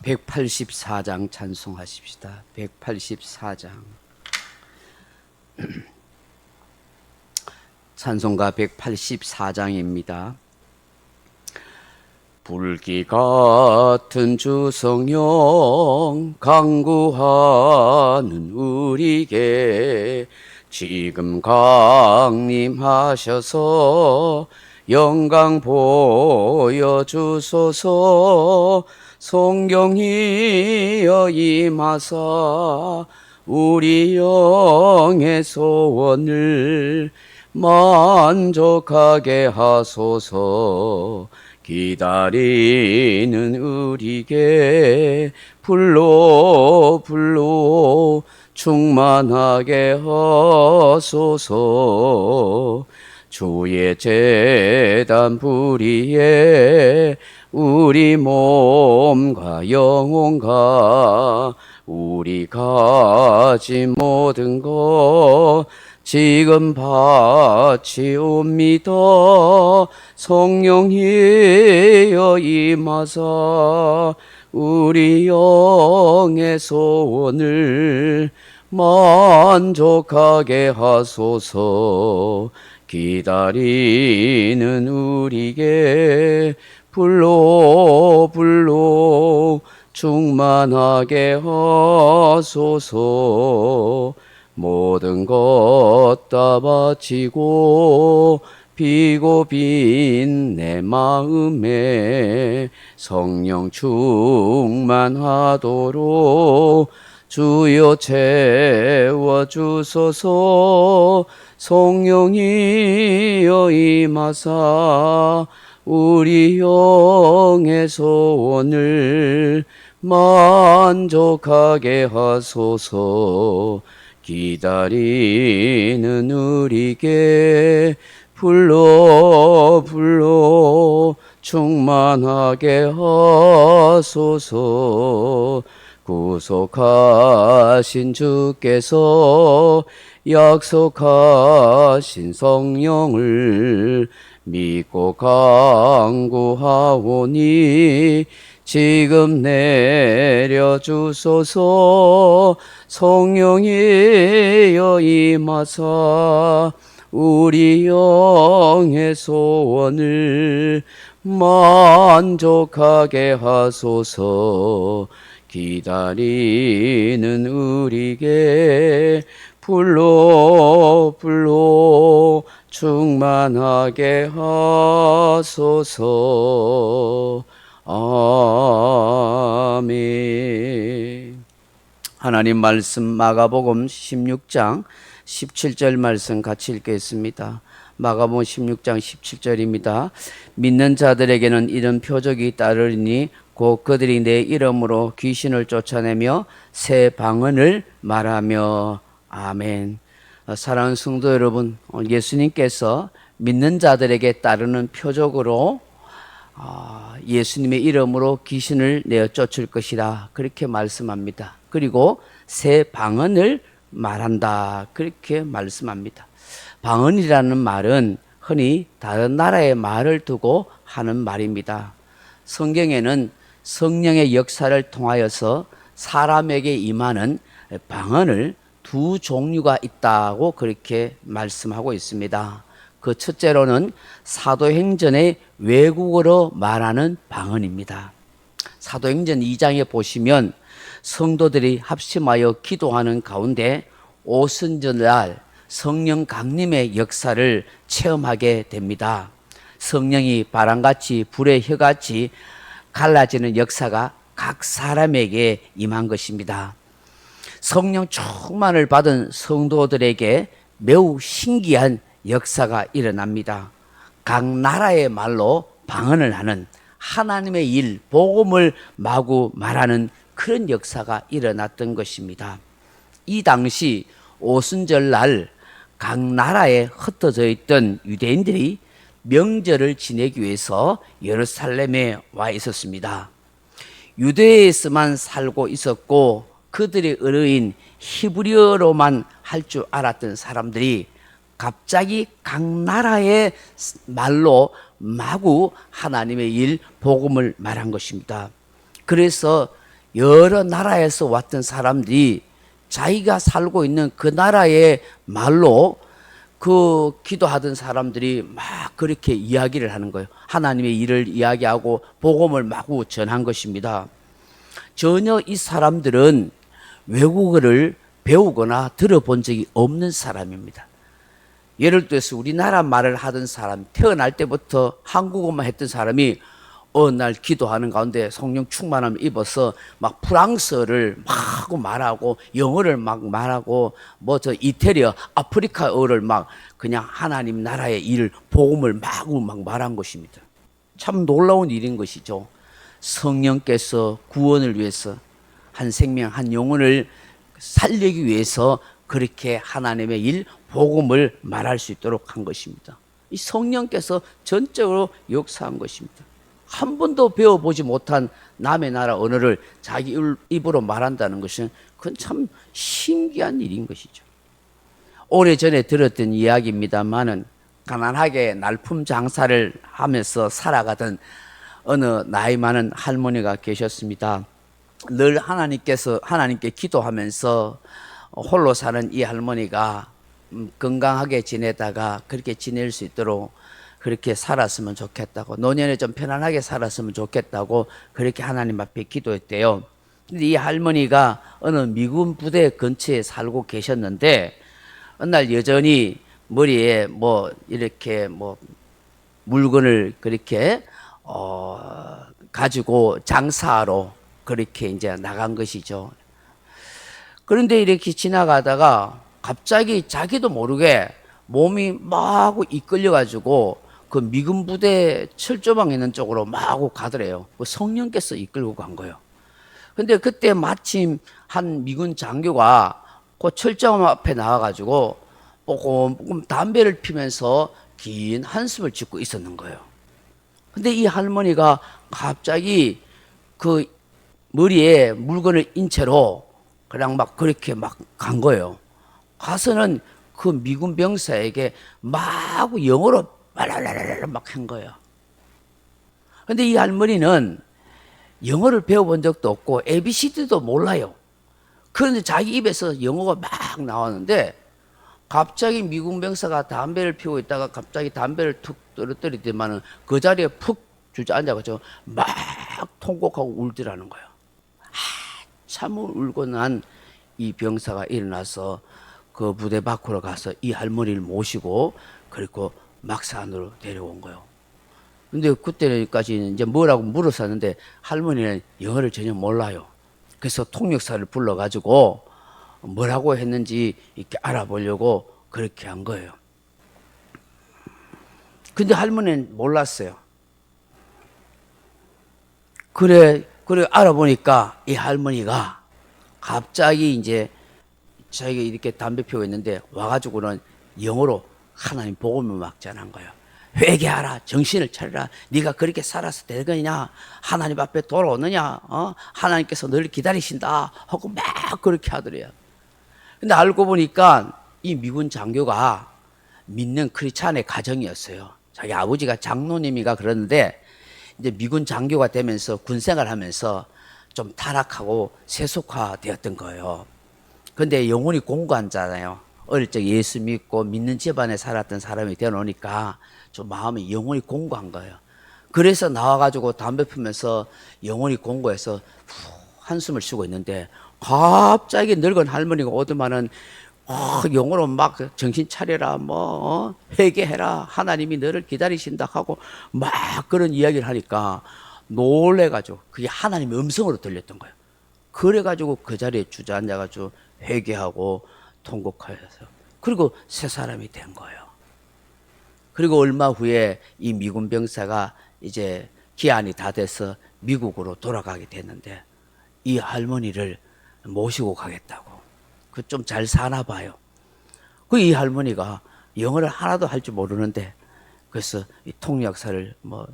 184장 찬송하십시다. 184장 찬송가 184장입니다. 불기 같은 주성령 강구하는 우리에게 지금 강림하셔서 영광 보여주소서. 성령이여 임하사 우리 영의 소원을 만족하게 하소서. 기다리는 우리에게 불로 충만하게 하소서. 주의 제단 불의에 우리 몸과 영혼과 우리 가진 모든 것 지금 바치옵니다. 성령이여 임하사 우리 영의 소원을 만족하게 하소서. 기다리는 우리에게 불로 충만하게 하소서. 모든 것 다 바치고 비고 빈 내 마음에 성령 충만하도록 주여 채워주소서. 성령이여 임하사 우리 영의 소원을 만족하게 하소서. 기다리는 우리에게 불로 충만하게 하소서. 구속하신 주께서 약속하신 성령을 믿고 간구하오니 지금 내려주소서. 성령이여 임하사 우리 영의 소원을 만족하게 하소서. 기다리는 우리에게 불로 충만하게 하소서. 아멘. 하나님 말씀 마가복음 16장 17절 말씀 같이 읽겠습니다. 마가복음 16장 17절입니다. 믿는 자들에게는 이런 표적이 따르리니 곧 그들이 내 이름으로 귀신을 쫓아내며 새 방언을 말하며. 아멘. 사랑하는 성도 여러분, 예수님께서 믿는 자들에게 따르는 표적으로 예수님의 이름으로 귀신을 내어 쫓을 것이라 그렇게 말씀합니다. 그리고 새 방언을 말한다 그렇게 말씀합니다. 방언이라는 말은 흔히 다른 나라의 말을 두고 하는 말입니다. 성경에는 성령의 역사를 통하여서 사람에게 임하는 방언을 두 종류가 있다고 그렇게 말씀하고 있습니다. 그 첫째로는 사도행전의 외국어로 말하는 방언입니다. 사도행전 2장에 보시면 성도들이 합심하여 기도하는 가운데 오순절날 성령 강림의 역사를 체험하게 됩니다. 성령이 바람같이 불의 혀같이 갈라지는 역사가 각 사람에게 임한 것입니다. 성령 충만을 받은 성도들에게 매우 신기한 역사가 일어납니다. 각 나라의 말로 방언을 하는 하나님의 일, 복음을 마구 말하는 그런 역사가 일어났던 것입니다. 이 당시 오순절날 각 나라에 흩어져 있던 유대인들이 명절을 지내기 위해서 예루살렘에 와 있었습니다. 유대에서만 살고 있었고 그들의 의뢰인 히브리어로만 할 줄 알았던 사람들이 갑자기 각 나라의 말로 마구 하나님의 일, 복음을 말한 것입니다. 그래서 여러 나라에서 왔던 사람들이 자기가 살고 있는 그 나라의 말로 그 기도하던 사람들이 막 그렇게 이야기를 하는 거예요. 하나님의 일을 이야기하고 복음을 마구 전한 것입니다. 전혀 이 사람들은 외국어를 배우거나 들어본 적이 없는 사람입니다. 예를 들어서 우리나라 말을 하던 사람, 태어날 때부터 한국어만 했던 사람이 어느 날 기도하는 가운데 성령 충만함을 입어서 막 프랑스어를 막 말하고 영어를 막 말하고 뭐 저 이태리어, 아프리카어를 막 그냥 하나님 나라의 일, 복음을 마구 막 말한 것입니다. 참 놀라운 일인 것이죠. 성령께서 구원을 위해서 한 생명, 한 영혼을 살리기 위해서 그렇게 하나님의 일, 복음을 말할 수 있도록 한 것입니다. 이 성령께서 전적으로 역사한 것입니다. 한 번도 배워보지 못한 남의 나라 언어를 자기 입으로 말한다는 것은 그건 참 신기한 일인 것이죠. 오래전에 들었던 이야기입니다만은 가난하게 날품 장사를 하면서 살아가던 어느 나이 많은 할머니가 계셨습니다. 늘 하나님께 기도하면서 홀로 사는 이 할머니가 건강하게 지내다가 그렇게 지낼 수 있도록 그렇게 살았으면 좋겠다고, 노년에 좀 편안하게 살았으면 좋겠다고 그렇게 하나님 앞에 기도했대요. 근데 이 할머니가 어느 미군 부대 근처에 살고 계셨는데 어느 날 여전히 머리에 뭐 이렇게 뭐 물건을 그렇게 가지고 장사하러 그렇게 이제 나간 것이죠. 그런데 이렇게 지나가다가 갑자기 자기도 모르게 몸이 마구 이끌려 가지고 그 미군 부대 철조망 있는 쪽으로 마구 가더래요. 그 성령께서 이끌고 간 거예요. 근데 그때 마침 한 미군 장교가 그 철조망 앞에 나와 가지고 조금 담배를 피면서 긴 한숨을 짓고 있었는 거예요. 근데 이 할머니가 갑자기 그 머리에 물건을 인 채로 그냥 막 그렇게 막 간 거예요. 가서는 그 미군 병사에게 마구 영어로 말랄랄랄 막 한 거예요. 근데 이 할머니는 영어를 배워본 적도 없고 ABCD도 몰라요. 그런데 자기 입에서 영어가 막 나왔는데 갑자기 미군 병사가 담배를 피우고 있다가 갑자기 담배를 툭 떨어뜨리더만은 그 자리에 푹 주저앉아가지고 막 통곡하고 울더라는 거예요. 한참을 울고 난 이 병사가 일어나서 그 부대 밖으로 가서 이 할머니를 모시고 그리고 막사 안으로 데려온 거예요. 근데 그때까지 이제 뭐라고 물었었는데 할머니는 영어를 전혀 몰라요. 그래서 통역사를 불러가지고 뭐라고 했는지 이렇게 알아보려고 그렇게 한 거예요. 근데 할머니는 몰랐어요. 그래 알아보니까 이 할머니가 갑자기 이제 자기가 이렇게 담배 피우고 있는데 와가지고는 영어로 하나님 복음을 막 전한 거예요. 회개하라, 정신을 차려라, 네가 그렇게 살아서 되겠냐, 하나님 앞에 돌아오느냐, 하나님께서 너를 기다리신다 하고 막 그렇게 하더래요. 근데 알고 보니까 이 미군 장교가 믿는 크리스찬의 가정이었어요. 자기 아버지가 장로님이가 그러는데 이제 미군 장교가 되면서 군생활 하면서 좀 타락하고 세속화되었던 거예요. 근데 영혼이 공고한잖아요. 어릴 적 예수 믿고 믿는 집안에 살았던 사람이 되어놓으니까 좀 마음이 영혼이 공고한 거예요. 그래서 나와가지고 담배 피면서 영혼이 공고해서 한숨을 쉬고 있는데 갑자기 늙은 할머니가 오더만은 영어로 막 정신 차려라, 뭐 회개해라, 하나님이 너를 기다리신다 하고 막 그런 이야기를 하니까 놀래가지고 그게 하나님의 음성으로 들렸던 거예요. 그래가지고 그 자리에 주저앉아가지고 회개하고 통곡하여서 그리고 새 사람이 된 거예요. 그리고 얼마 후에 이 미군 병사가 이제 기한이 다 돼서 미국으로 돌아가게 됐는데 이 할머니를 모시고 가겠다고. 그 좀 잘 사나 봐요. 그 이 할머니가 영어를 하나도 할 줄 모르는데 그래서 이 통역사를 뭐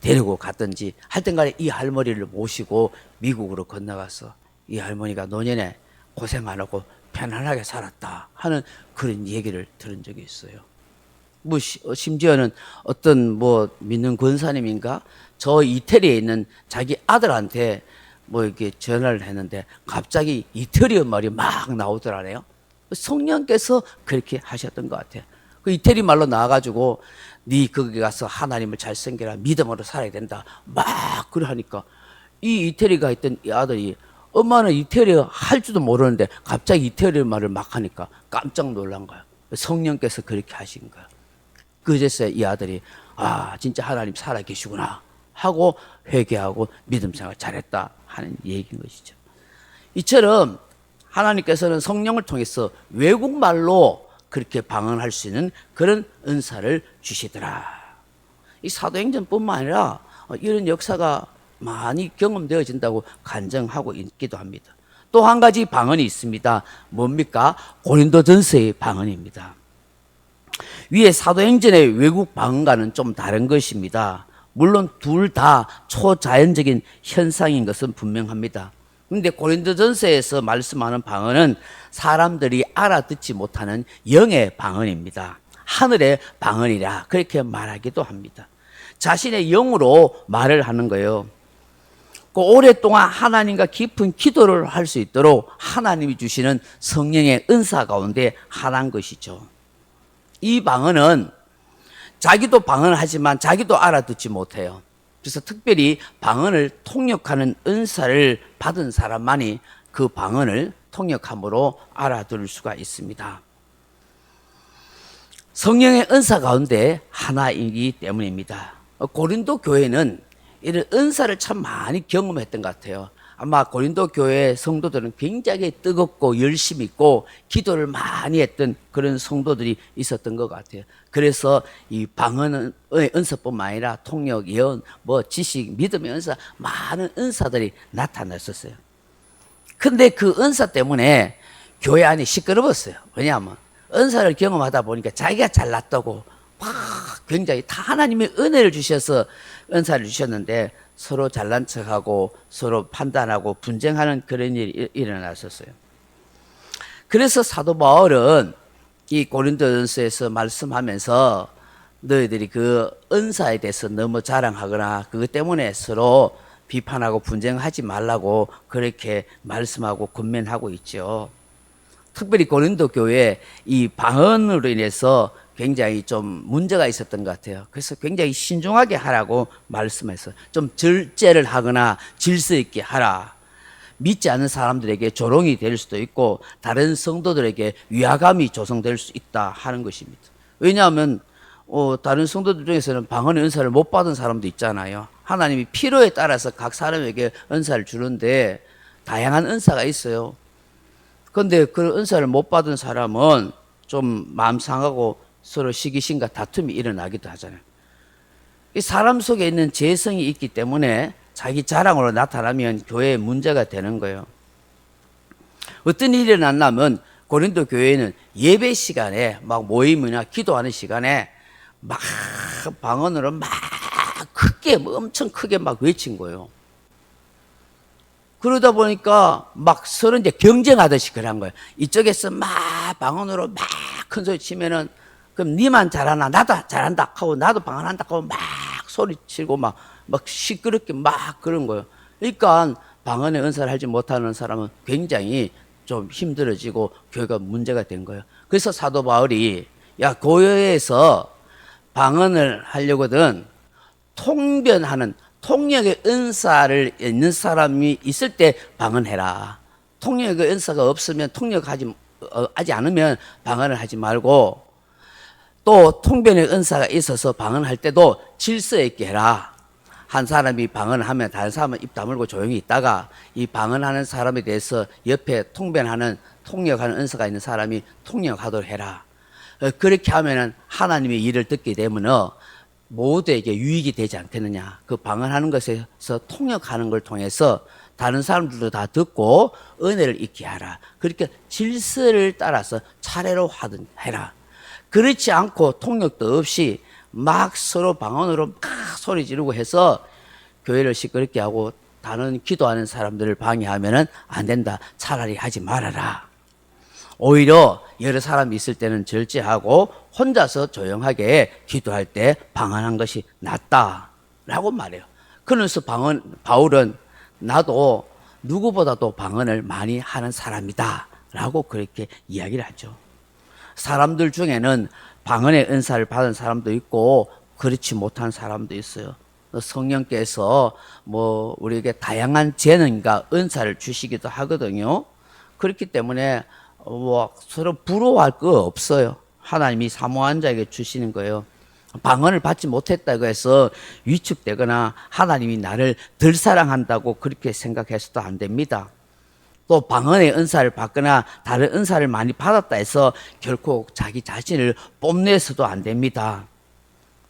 데리고 갔든지 하여튼 간에 이 할머니를 모시고 미국으로 건너가서 이 할머니가 노년에 고생 안 하고 편안하게 살았다 하는 그런 얘기를 들은 적이 있어요. 뭐 심지어는 어떤 뭐 믿는 권사님인가 저 이태리에 있는 자기 아들한테 뭐 이렇게 전화를 했는데 갑자기 이태리어 말이 막 나오더라네요. 성령께서 그렇게 하셨던 것 같아요. 그 이태리 말로 나와가지고 네 거기 가서 하나님을 잘 섬겨라, 믿음으로 살아야 된다, 막 그래 하니까 이 이태리가 있던 이 아들이 엄마는 이태리어 할 줄도 모르는데 갑자기 이태리어 말을 막 하니까 깜짝 놀란 거예요. 성령께서 그렇게 하신 거예요. 그제서야 이 아들이 아 진짜 하나님 살아계시구나 하고 회개하고 믿음 생활 잘했다 하는 얘기인 것이죠. 이처럼 하나님께서는 성령을 통해서 외국말로 그렇게 방언할 수 있는 그런 은사를 주시더라. 이 사도행전뿐만 아니라 이런 역사가 많이 경험되어진다고 간증하고 있기도 합니다. 또 한 가지 방언이 있습니다. 뭡니까? 고린도전서의 방언입니다. 위에 사도행전의 외국 방언과는 좀 다른 것입니다. 물론 둘 다 초자연적인 현상인 것은 분명합니다. 그런데 고린도전서에서 말씀하는 방언은 사람들이 알아듣지 못하는 영의 방언입니다. 하늘의 방언이라 그렇게 말하기도 합니다. 자신의 영으로 말을 하는 거예요. 그 오랫동안 하나님과 깊은 기도를 할 수 있도록 하나님이 주시는 성령의 은사 가운데 하나인 것이죠. 이 방언은 자기도 방언을 하지만 자기도 알아듣지 못해요. 그래서 특별히 방언을 통역하는 은사를 받은 사람만이 그 방언을 통역함으로 알아들을 수가 있습니다. 성령의 은사 가운데 하나이기 때문입니다. 고린도 교회는 이런 은사를 참 많이 경험했던 것 같아요. 아마 고린도 교회 성도들은 굉장히 뜨겁고 열심히 있고 기도를 많이 했던 그런 성도들이 있었던 것 같아요. 그래서 이 방언의 은사뿐만 아니라 통역, 예언, 뭐 지식, 믿음의 은사, 많은 은사들이 나타났었어요. 근데 그 은사 때문에 교회 안이 시끄러웠어요. 왜냐하면 은사를 경험하다 보니까 자기가 잘났다고 막 굉장히 다 하나님의 은혜를 주셔서 은사를 주셨는데 서로 잘난 척하고 서로 판단하고 분쟁하는 그런 일이 일어났었어요. 그래서 사도 바울은 이 고린도전서에서 말씀하면서 너희들이 그 은사에 대해서 너무 자랑하거나 그것 때문에 서로 비판하고 분쟁하지 말라고 그렇게 말씀하고 권면하고 있죠. 특별히 고린도 교회에 이 방언으로 인해서 굉장히 좀 문제가 있었던 것 같아요. 그래서 굉장히 신중하게 하라고 말씀해서 좀 절제를 하거나 질서 있게 하라. 믿지 않는 사람들에게 조롱이 될 수도 있고 다른 성도들에게 위화감이 조성될 수 있다 하는 것입니다. 왜냐하면 다른 성도들 중에서는 방언의 은사를 못 받은 사람도 있잖아요. 하나님이 필요에 따라서 각 사람에게 은사를 주는데 다양한 은사가 있어요. 그런데 그 은사를 못 받은 사람은 좀 마음 상하고 서로 시기심과 다툼이 일어나기도 하잖아요. 이 사람 속에 있는 재성이 있기 때문에 자기 자랑으로 나타나면 교회에 문제가 되는 거예요. 어떤 일이 일어났냐면 고린도 교회는 예배 시간에 막 모임이나 기도하는 시간에 막 방언으로 막 크게 엄청 크게 막 외친 거예요. 그러다 보니까 막 서로 이제 경쟁하듯이 그런 거예요. 이쪽에서 막 방언으로 막 큰 소리 치면은 그럼 니만 잘하나 나도 잘한다 하고 나도 방언한다 하고 막 소리치고 막 시끄럽게 막 그런 거예요. 그러니까 방언의 은사를 하지 못하는 사람은 굉장히 좀 힘들어지고 교회가 문제가 된 거예요. 그래서 사도 바울이 야 교회에서 방언을 하려거든 통변하는 통역의 은사를 있는 사람이 있을 때 방언해라. 통역의 은사가 없으면 통역하지 않으면 방언을 하지 말고 또 통변의 은사가 있어서 방언할 때도 질서 있게 해라. 한 사람이 방언을 하면 다른 사람은 입 다물고 조용히 있다가 이 방언하는 사람에 대해서 옆에 통변하는 통역하는 은사가 있는 사람이 통역하도록 해라. 그렇게 하면은 하나님의 일을 듣게 되면 모두에게 유익이 되지 않겠느냐. 그 방언하는 것에서 통역하는 걸 통해서 다른 사람들도 다 듣고 은혜를 잊게 하라. 그렇게 질서를 따라서 차례로 하든 해라. 그렇지 않고 통역도 없이 막 서로 방언으로 막 소리 지르고 해서 교회를 시끄럽게 하고 다른 기도하는 사람들을 방해하면 안 된다. 차라리 하지 말아라. 오히려 여러 사람이 있을 때는 절제하고 혼자서 조용하게 기도할 때 방언한 것이 낫다라고 말해요. 그러면서 바울은 나도 누구보다도 방언을 많이 하는 사람이다 라고 그렇게 이야기를 하죠. 사람들 중에는 방언의 은사를 받은 사람도 있고 그렇지 못한 사람도 있어요. 성령께서 뭐 우리에게 다양한 재능과 은사를 주시기도 하거든요. 그렇기 때문에 뭐 서로 부러워할 거 없어요. 하나님이 사모한 자에게 주시는 거예요. 방언을 받지 못했다고 해서 위축되거나 하나님이 나를 덜 사랑한다고 그렇게 생각해서도 안 됩니다. 또 방언의 은사를 받거나 다른 은사를 많이 받았다 해서 결코 자기 자신을 뽐내서도 안 됩니다.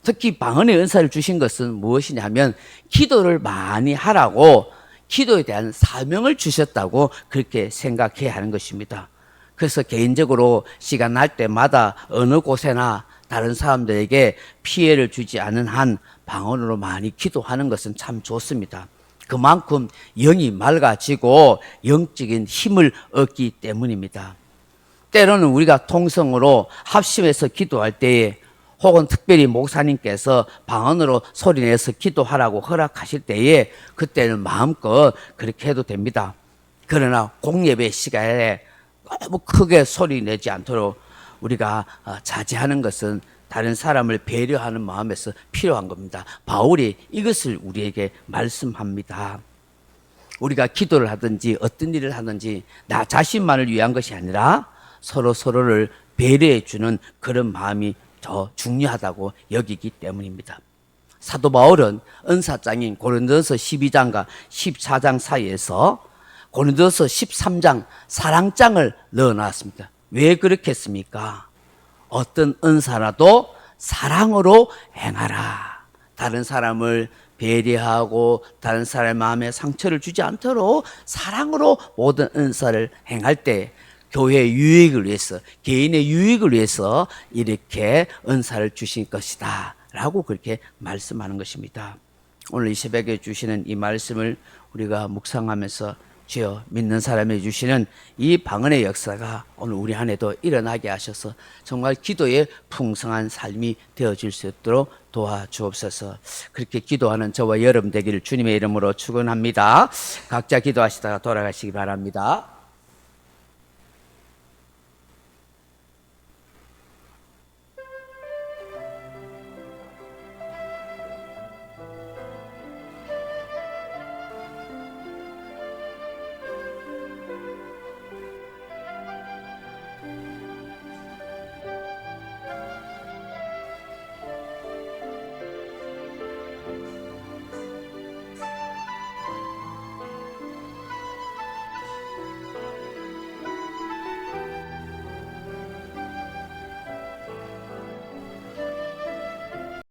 특히 방언의 은사를 주신 것은 무엇이냐면 기도를 많이 하라고 기도에 대한 사명을 주셨다고 그렇게 생각해야 하는 것입니다. 그래서 개인적으로 시간 날 때마다 어느 곳에나 다른 사람들에게 피해를 주지 않는 한 방언으로 많이 기도하는 것은 참 좋습니다. 그만큼 영이 맑아지고 영적인 힘을 얻기 때문입니다. 때로는 우리가 통성으로 합심해서 기도할 때에 혹은 특별히 목사님께서 방언으로 소리내서 기도하라고 허락하실 때에 그때는 마음껏 그렇게 해도 됩니다. 그러나 공예배 시간에 너무 크게 소리 내지 않도록 우리가 자제하는 것은 다른 사람을 배려하는 마음에서 필요한 겁니다. 바울이 이것을 우리에게 말씀합니다. 우리가 기도를 하든지 어떤 일을 하든지 나 자신만을 위한 것이 아니라 서로를 배려해 주는 그런 마음이 더 중요하다고 여기기 때문입니다. 사도 바울은 은사장인 고린도서 12장과 14장 사이에서 고린도서 13장 사랑장을 넣어놨습니다. 왜 그렇겠습니까? 어떤 은사라도 사랑으로 행하라. 다른 사람을 배려하고 다른 사람의 마음에 상처를 주지 않도록 사랑으로 모든 은사를 행할 때 교회의 유익을 위해서, 개인의 유익을 위해서 이렇게 은사를 주신 것이다 라고 그렇게 말씀하는 것입니다. 오늘 이 새벽에 주시는 이 말씀을 우리가 묵상하면서 주여 믿는 사람이 주시는 이 방언의 역사가 오늘 우리 안에도 일어나게 하셔서 정말 기도의 풍성한 삶이 되어질 수 있도록 도와주옵소서. 그렇게 기도하는 저와 여러분 되기를 주님의 이름으로 축원합니다. 각자 기도하시다가 돌아가시기 바랍니다.